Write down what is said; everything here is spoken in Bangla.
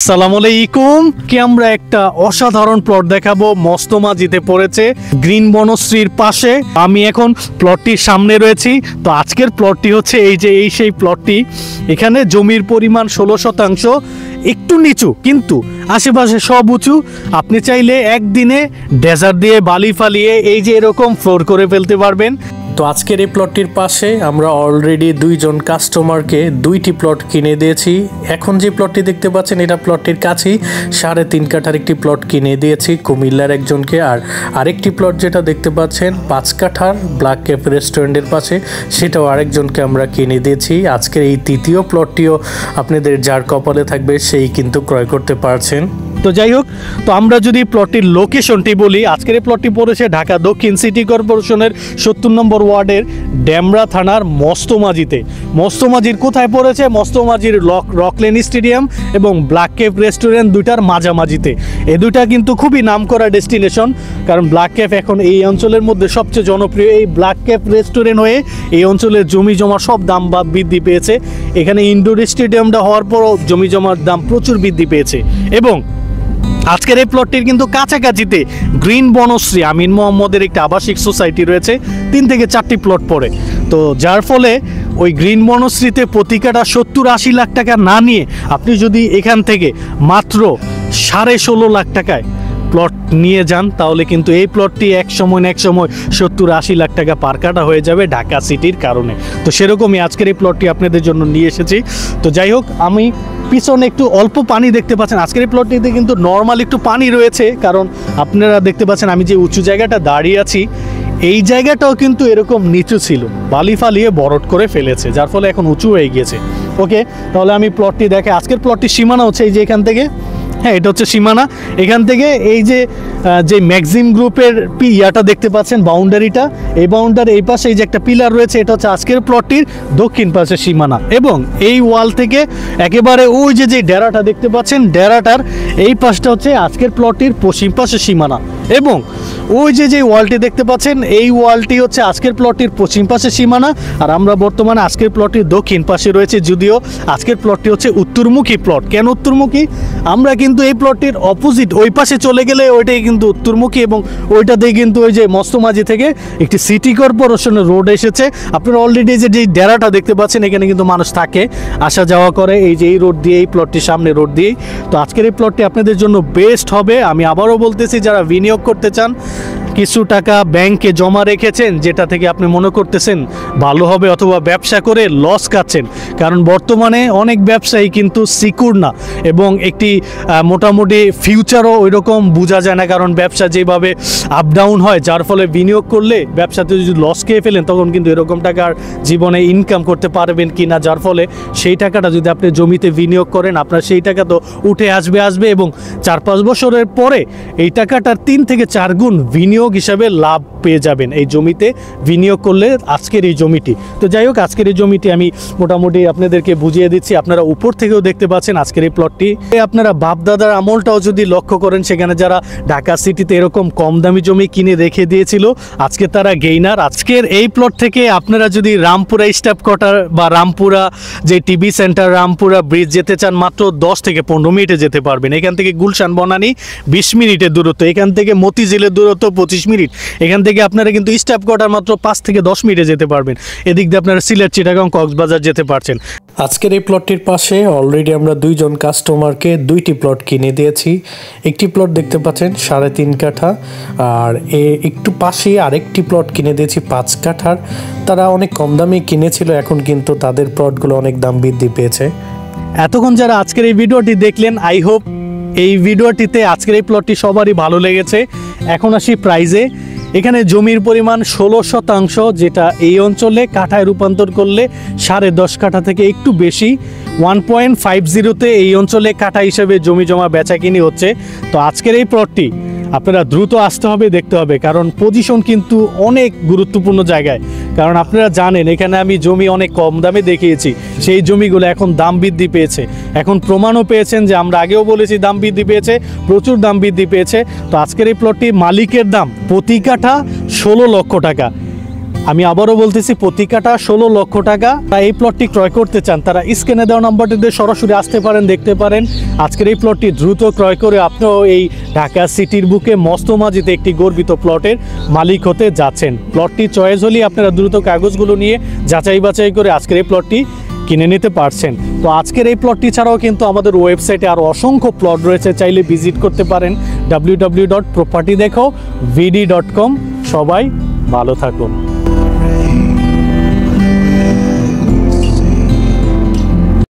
আসসালামু আলাইকুম কি আমরা একটা অসাধারণ প্লট দেখাবো মস্তমাজিতে পড়েছে গ্রিন বনশ্রীর পাশে। আমি এখন প্লটটির সামনে রয়েছি। তো আজকের প্লটটি হচ্ছে এই সেই প্লটটি। এখানে জমির পরিমাণ 16%, একটু নিচু কিন্তু আশেপাশে সব উঁচু। আপনি চাইলে একদিনে ডেজার্ট দিয়ে বালি ফালিয়ে এই যে এরকম ফ্লোর করে ফেলতে পারবেন। তো আজকের এই প্লটটির পাশে আমরা অলরেডি দুইজন কাস্টমারকে দুইটি প্লট কিনে দিয়েছি। এখন যে প্লটটি দেখতে পাচ্ছেন এটা প্লটটির কাছেই 3.5 কাঠার একটি প্লট কিনে দিয়েছি কুমিল্লার একজনকে। আর আরেকটি প্লট যেটা দেখতে পাচ্ছেন 5 কাঠার ব্ল্যাক ক্যাফ রেস্টুরেন্টের পাশে, সেটাও আরেকজনকে আমরা কিনে দিয়েছি। আজকের এই তৃতীয় প্লটটিও আপনাদের যার কপালে থাকবে সেই কিন্তু ক্রয় করতে পারছেন। তো যাই হোক, তো আমরা যদি প্লটটির লোকেশনটি বলি, আজকের এই প্লটটি পড়েছে ঢাকা দক্ষিণ সিটি কর্পোরেশনের 70 নম্বর ওয়ার্ডের ডেমরা থানার মস্তমাজিতে। মস্তমাজির কোথায় পড়েছে? মস্তমাজির রকলেন স্টেডিয়াম এবং ব্ল্যাক ক্যাফ রেস্টুরেন্ট দুইটার মাঝামাঝিতে। এই দুইটা কিন্তু খুবই নামকরা ডেস্টিনেশন, কারণ ব্ল্যাক ক্যাফ এখন এই অঞ্চলের মধ্যে সবচেয়ে জনপ্রিয়। এই ব্ল্যাক ক্যাফ রেস্টুরেন্ট হয়ে এই অঞ্চলের জমি জমা সব দাম বৃদ্ধি পেয়েছে। এখানে ইনডোর স্টেডিয়ামটা হওয়ার পরও জমি জমার দাম প্রচুর বৃদ্ধি পেয়েছে। এবং আজকের এই প্লটটির কিন্তু কাছাকাছিতে গ্রিন বনশ্রী আমিন মোহাম্মদের একটি আবাসিক সোসাইটি রয়েছে। 3 থেকে 4টি প্লট পড়ে। তো যার ফলে ওই গ্রিন বনশ্রীতে প্রতি কাঠা 70-80 লাখ টাকা না নিয়ে আপনি যদি এখান থেকে মাত্র 16.5 লাখ টাকায় প্লট নিয়ে যান, তাহলে কিন্তু এই প্লটটি এক সময় 70-80 লাখ টাকা পার কাঠা হয়ে যাবে ঢাকা সিটির কারণে। তো সেরকমই আজকের এই প্লটটি আপনাদের জন্য নিয়ে এসেছি। তো যাই হোক, আমি পিছনে একটু অল্প পানি দেখতে পাচ্ছেন। আজকের এই প্লটটিতে কিন্তু নর্মাল একটু পানি রয়েছে, কারণ আপনারা দেখতে পাচ্ছেন আমি যে উঁচু জায়গাটা দাঁড়িয়ে আছি, এই জায়গাটাও কিন্তু এরকম নিচু ছিল, বালি ফালিয়ে বরট করে ফেলেছে, যার ফলে এখন উঁচু হয়ে গিয়েছে। ওকে, তাহলে আমি প্লটটি দেখে, আজকের প্লটটির সীমানা হচ্ছে এই যে এখান থেকে, হ্যাঁ এটা হচ্ছে সীমানা। এখান থেকে এই যে ম্যাক্সিম গ্রুপের ইয়াটা দেখতে পাচ্ছেন, বাউন্ডারিটা, এই বাউন্ডারি এই পাশে এই যে একটা পিলার রয়েছে, এটা হচ্ছে আজকের প্লটটির দক্ষিণ পাশে সীমানা। এবং এই ওয়াল থেকে একেবারে ওই যে ডেরাটা দেখতে পাচ্ছেন, ডেরাটার এই পাশটা হচ্ছে আজকের প্লটটির পশ্চিম পাশে সীমানা। এবং ওই যে ওয়ালটি দেখতে পাচ্ছেন, এই ওয়ালটি হচ্ছে আজকের প্লটটির পশ্চিম পাশে সীমানা। আর আমরা বর্তমানে আজকের প্লটটির দক্ষিণ পাশে রয়েছে, যদিও আজকের প্লটটি হচ্ছে উত্তরমুখী প্লট। কেন উত্তরমুখী? আমরা কিন্তু এই প্লটটির অপোজিট ওই পাশে চলে গেলে ওইটাই কিন্তু উত্তরমুখী, এবং ওইটাতেই কিন্তু ওই যে মস্তমাজি থেকে একটি সিটি কর্পোরেশনের রোড এসেছে। আপনারা অলরেডি যে ডেরাটা দেখতে পাচ্ছেন, এখানে কিন্তু মানুষ থাকে, আসা যাওয়া করে এই যে এই রোড দিয়ে, এই প্লটটির সামনে রোড দিয়েই। তো আজকের এই প্লটটি আপনাদের জন্য বেস্ট হবে। আমি আবারও বলতেছি, যারা বিনিয়োগ করতে চান, কিছু টাকা ব্যাংকে জমা রেখেছেন যেটা থেকে আপনি মনে করতেছেন ভালো হবে, অথবা ব্যবসা করে লস খাচ্ছেন, কারণ বর্তমানে অনেক ব্যবসায়ী কিন্তু সিকিউর না, এবং একটি মোটামুটি ফিউচারও ওই রকম বোঝা যায় না, কারণ ব্যবসা যেভাবে আপ ডাউন হয়, যার ফলে বিনিয়োগ করলে ব্যবসাতে যদি লস খেয়ে ফেলেন, তখন কিন্তু এরকম টাকা আর জীবনে ইনকাম করতে পারবেন কি না। যার ফলে সেই টাকাটা যদি আপনি জমিতে বিনিয়োগ করেন, আপনার সেই টাকা তো উঠে আসবে, এবং 4-5 বছরের পরে এই টাকাটার 3 থেকে 4 গুণ বিনিয়োগ হিসাবে লাভ পেয়ে যাবেন এই জমিতে বিনিয়োগ করলে। আজকের এই জমিটি, তো যাই হোক, আজকের এই জমিটি আমি মোটামুটি আপনাদেরকে বুঝিয়ে দিচ্ছি। আপনারা উপর থেকেও দেখতে পাচ্ছেন আজকের এই প্লটটি। আপনারা বাপদাদার আমলটাও যদি লক্ষ্য করেন, সেখানে যারা ঢাকা সিটিতে এরকম কম দামি জমি কিনে রেখে দিয়েছিল, আজকে তারা গেইনার। আজকের এই প্লট থেকে আপনারা যদি রামপুরা স্টাফ কোয়ার্টার বা রামপুরা যে টিভি সেন্টার, রামপুরা ব্রিজ যেতে চান, মাত্র 10 থেকে 15 মিনিটে যেতে পারবেন। এখান থেকে গুলশান বনানী 20 মিনিটের দূরত্ব, এখান থেকে মতিঝিলের দূরত্ব 25 মিনিট, এখান থেকে আপনারা কিন্তু স্টাফ কোয়ার্টার মাত্র 5 থেকে 10 মিনিটে যেতে পারবেন। এদিক দিয়ে আপনারা সিলেট, চিটাগাং, কক্সবাজার যেতে পারছেন। আজকের এই প্লটটির পাশে অলরেডি আমরা দুইজন কাস্টমারকে 2টি প্লট কিনে দিয়েছি। একটি প্লট দেখতে পাচ্ছেন 3.5 কাঠা, আর একটু পাশে আরেকটি প্লট কিনে দিয়েছি 5 কাঠার। তারা অনেক কম দামে কিনেছিল, এখন কিন্তু তাদের প্লটগুলো অনেক দাম বৃদ্ধি পেয়েছে। এতক্ষণ যারা আজকের এই ভিডিওটি দেখলেন, আই হোপ এই ভিডিওটিতে আজকের এই প্লটটি সবারই ভালো লেগেছে। এখন আসি প্রাইজে। এখানে জমির পরিমাণ 16%, যেটা এই অঞ্চলে কাঠায় রূপান্তর করলে 10.5 কাঠা থেকে একটু বেশি, 1.50-তে এই অঞ্চলে কাঠা হিসেবে জমি জমা বেচাকিনি হচ্ছে। তো আজকের এই প্লটটি আপনারা দ্রুত আসতে হবে, দেখতে হবে, কারণ পজিশন কিন্তু অনেক গুরুত্বপূর্ণ জায়গায়। কারণ আপনারা জানেন, এখানে আমি জমি অনেক কম দামে দেখিয়েছি, সেই জমিগুলো এখন দাম বৃদ্ধি পেয়েছে। এখন প্রমাণও পেয়েছেন যে আমরা আগেও বলেছি দাম বৃদ্ধি পেয়েছে, প্রচুর দাম বৃদ্ধি পেয়েছে। তো আজকের এই প্লটটি মালিকের দাম প্রতি কাঠা 16 লক্ষ টাকা। আমি আবারও বলতেছি প্রতি কাঠা 16 লক্ষ টাকা। তারা এই প্লটটি ক্রয় করতে চান তারা স্ক্রিনে দেওয়া নাম্বারটিতে সরাসরি আসতে পারেন, দেখতে পারেন। আজকের এই প্লটটি দ্রুত ক্রয় করে আপনিও এই ঢাকা সিটির বুকে মস্তমাজিতে একটি গর্বিত প্লটের মালিক হতে যাচ্ছেন। প্লটটি চয়েস হলে আপনারা দ্রুত কাগজগুলো নিয়ে যাচাই বাছাই করে আজকের এই প্লটটি কিনে নিতে পারছেন। তো আজকের এই প্লটটি ছাড়াও কিন্তু আমাদের ওয়েবসাইটে আরও অসংখ্য প্লট রয়েছে, চাইলে ভিজিট করতে পারেন www.propertydekhovd.com। সবাই ভালো থাকুন।